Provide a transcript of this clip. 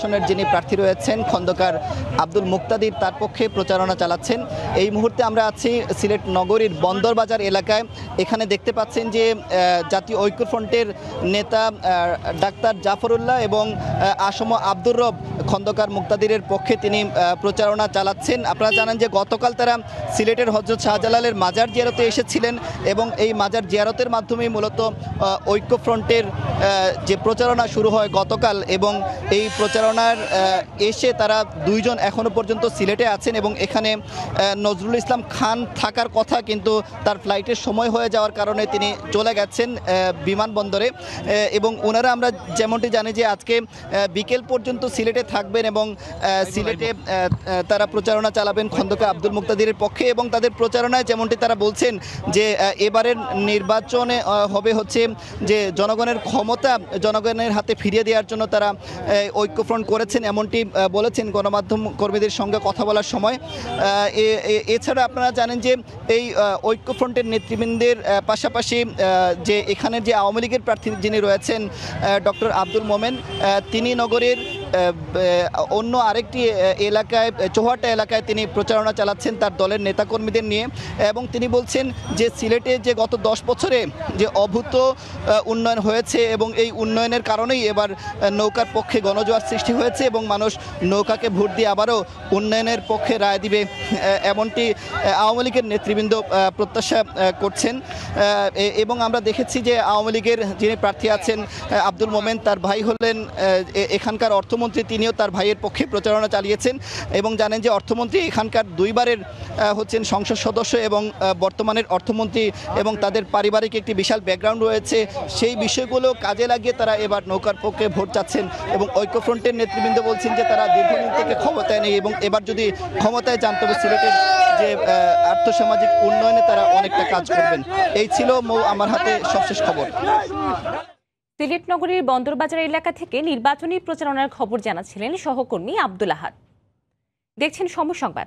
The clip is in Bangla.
আসনের যিনি প্রার্থী রয়েছেন খন্দকার আব্দুল মুক্তাদির, তার পক্ষে প্রচারণা চালাচ্ছেন। এই মুহূর্তে আমরা আছি সিলেট নগরীর বন্দরবাজার এলাকায়। এখানে দেখতে পাচ্ছেন যে জাতীয় ঐক্যফ্রন্টের নেতা ডাক্তার জাফরুল্লাহ এবং আসম আব্দুর রব খন্দকার মুক্তাদিরের পক্ষে তিনি প্রচারণা চালাচ্ছেন। আপনারা জানেন যে গতকাল তারা সিলেটের হযরত শাহজালালের মাজার জিয়ারতে এসেছিলেন এবং এই মাজার জিয়ারতের মাধ্যমেই মূলত ঐক্যফ্রন্টের যে প্রচারণা শুরু হয় গতকাল, এবং এই প্রচারণার এসে তারা দুইজন এখনও পর্যন্ত সিলেটে আছেন এবং এখানে নজরুল ইসলাম খান থাকার কথা, কিন্তু তার ফ্লাইটের সময় হয়ে যাওয়ার কারণে তিনি চলে গেছেন বিমানবন্দরে। এবং ওনারা আমরা যেমনটি জানি যে আজকে বিকেল পর্যন্ত সিলেটে থাকবেন এবং সিলেটে তারা প্রচারণা চালাবেন খন্দকার আব্দুল মুক্তাদিরের পক্ষে। এবং তাদের প্রচারণায় যেমনটি তারা বলছেন যে এবারের নির্বাচনে হবে হচ্ছে যে জনগণের ক্ষমতা জনগণের হাতে ফিরিয়ে দেওয়ার জন্য তারা ঐক্যফ্রন্ট করেছেন, এমনটি বলেছেন গণমাধ্যম কর্মীদের সঙ্গে কথা বলার সময়। এছাড়া আপনারা জানেন যে এই ঐক্যফ্রন্টের নেতৃবৃন্দের পাশাপাশি যে এখানের যে আওয়ামী লীগের প্রার্থী যিনি রয়েছেন ডক্টর আব্দুল মোমেন, তিনি নগরের অন্য আরেকটি এলাকায় চৌহাট্টা এলাকায় তিনি প্রচারণা চালাচ্ছেন তার দলের নেতাকর্মীদের নিয়ে। এবং তিনি বলছেন যে সিলেটে যে গত 10 বছরে যে অভূত উন্নয়ন হয়েছে এবং এই উন্নয়নের কারণেই এবার নৌকার পক্ষে গণজোয়ার সৃষ্টি হয়েছে এবং মানুষ নৌকাকে ভোট দিয়ে আবারও উন্নয়নের পক্ষে রায় দিবে, এমনটি আওয়ামী লীগের নেতৃবৃন্দ প্রত্যাশা করছেন। এবং আমরা দেখেছি যে আওয়ামী লীগের যিনি প্রার্থী আছেন আব্দুল মোমেন, তার ভাই হলেন এখানকার অর্থমন্ত্রী, তিনিও তার ভাইয়ের পক্ষে প্রচারণা চালিয়েছেন। এবং জানেন যে অর্থমন্ত্রী এখানকার দুইবারের হচ্ছেন সংসদ সদস্য এবং বর্তমানের অর্থমন্ত্রী, এবং তাদের পারিবারিক একটি বিশাল ব্যাকগ্রাউন্ড রয়েছে। সেই বিষয়গুলো কাজে লাগিয়ে তারা এবার নৌকার পক্ষে ভোট চাচ্ছেন। এবং ঐক্যফ্রন্টের নেতৃবৃন্দ বলছেন যে তারা দীর্ঘদিন থেকে ক্ষমতায় নেই এবং এবার যদি ক্ষমতায় যান তবে সিলেটের যে আর্থসামাজিক উন্নয়নে তারা অনেকটা কাজ করবেন। এই ছিল আমার হাতে সবশেষ খবর। সিলেট নগরীর বন্দরবাজার এলাকা থেকে নির্বাচনী প্রচারণার খবর জানাচ্ছিলেন সহকর্মী আব্দুল আহাদ। দেখছেন সময় সংবাদ।